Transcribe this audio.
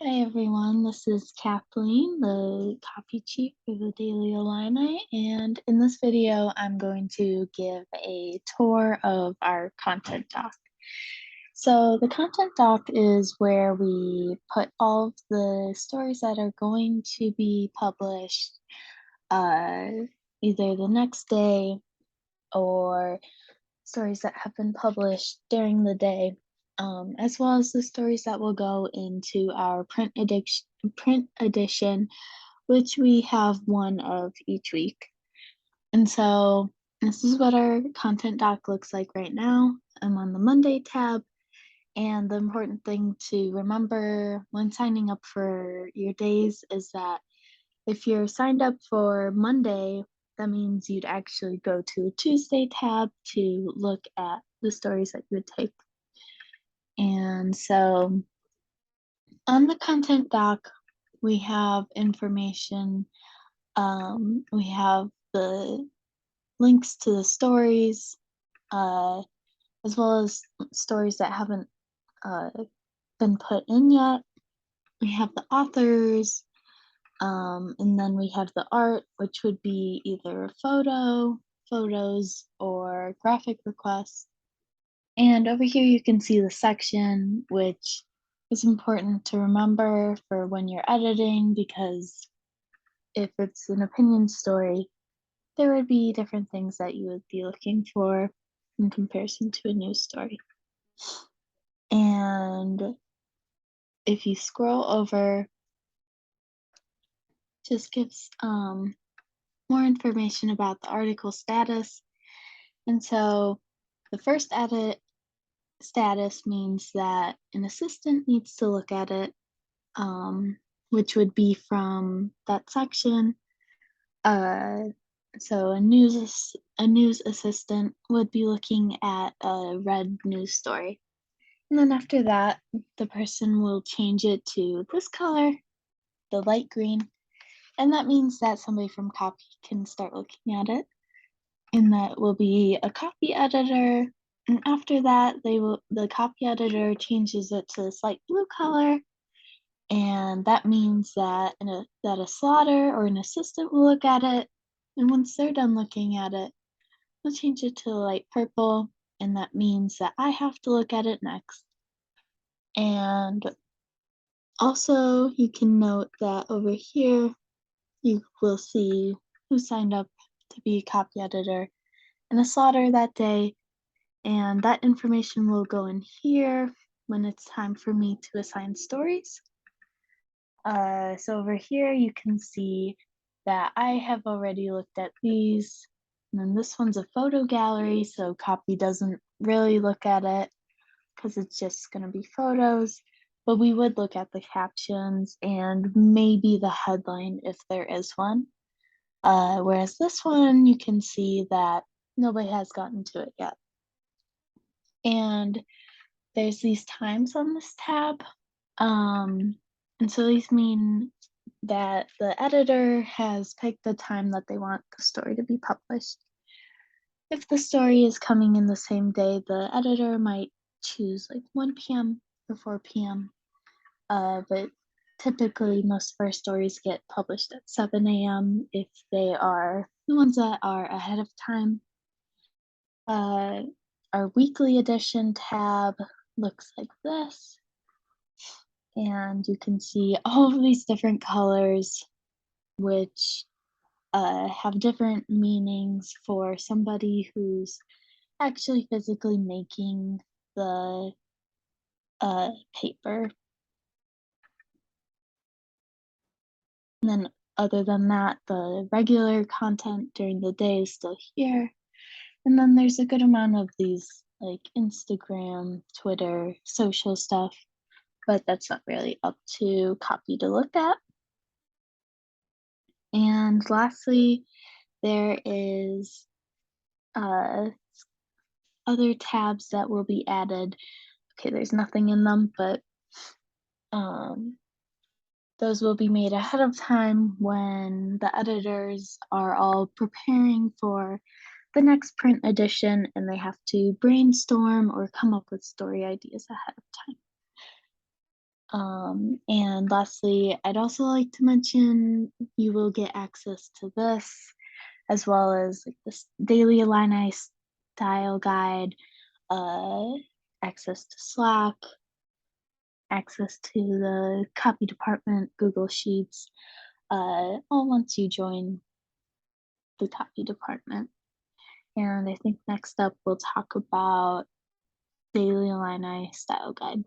Hi everyone, this is Kathleen, the copy chief for the Daily Illini, and in this video I'm going to give a tour of our content doc. So the content doc is where we put all of the stories that are going to be published uh, either the next day or stories that have been published during the day, as well as the stories that will go into our print edition, which we have one of each week. And so this is what our content doc looks like right now. I'm on the Monday tab, and the important thing to remember when signing up for your days is that if you're signed up for Monday, that means you'd actually go to the Tuesday tab to look at the stories that you would take. And so on the content doc, we have information. We have the links to the stories, as well as stories that haven't uh, been put in yet. We have the authors, and then we have the art, which would be either photos, or graphic requests. And over here you can see the section, which is important to remember for when you're editing, because if it's an opinion story, there would be different things that you would be looking for in comparison to a news story. And if you scroll over, just gives more information about the article status. And so the first edit status means that an assistant needs to look at it, which would be from that section. So a news assistant would be looking at a red news story. And then after that, the person will change it to this color, the light green, and that means that somebody from copy can start looking at it. And that will be a copy editor. And after that, the copy editor changes it to this light blue color, and that means that a slotter or an assistant will look at it, and once they're done looking at it, they'll change it to light purple, and that means that I have to look at it next. And also, you can note that over here, you will see who signed up to be a copy editor and a slotter that day, and that information will go in here when it's time for me to assign stories. So over here you can see that I have already looked at these, and then this one's a photo gallery, so copy doesn't really look at it because it's just going to be photos, but we would look at the captions and maybe the headline if there is one. Whereas this one, you can see that nobody has gotten to it yet. And there's these times on this tab. And so these mean that the editor has picked the time that they want the story to be published. If the story is coming in the same day, the editor might choose like 1 p.m. or 4 p.m. But typically most of our stories get published at 7 a.m. if they are the ones that are ahead of time. Our weekly edition tab looks like this, and you can see all of these different colors, which have different meanings for somebody who's actually physically making the paper. And then other than that, the regular content during the day is still here. And then there's a good amount of these like Instagram, Twitter, social stuff, but that's not really up to copy to look at. And lastly, there is other tabs that will be added. Okay, there's nothing in them, but those will be made ahead of time when the editors are all preparing for the next print edition and they have to brainstorm or come up with story ideas ahead of And lastly, I'd also like to mention you will get access to this as well as like this daily illini style guide, uh, access to Slack, access to the copy department, Google Sheets, all once you join the copy department. And I think next up we'll talk about daily illini style guide.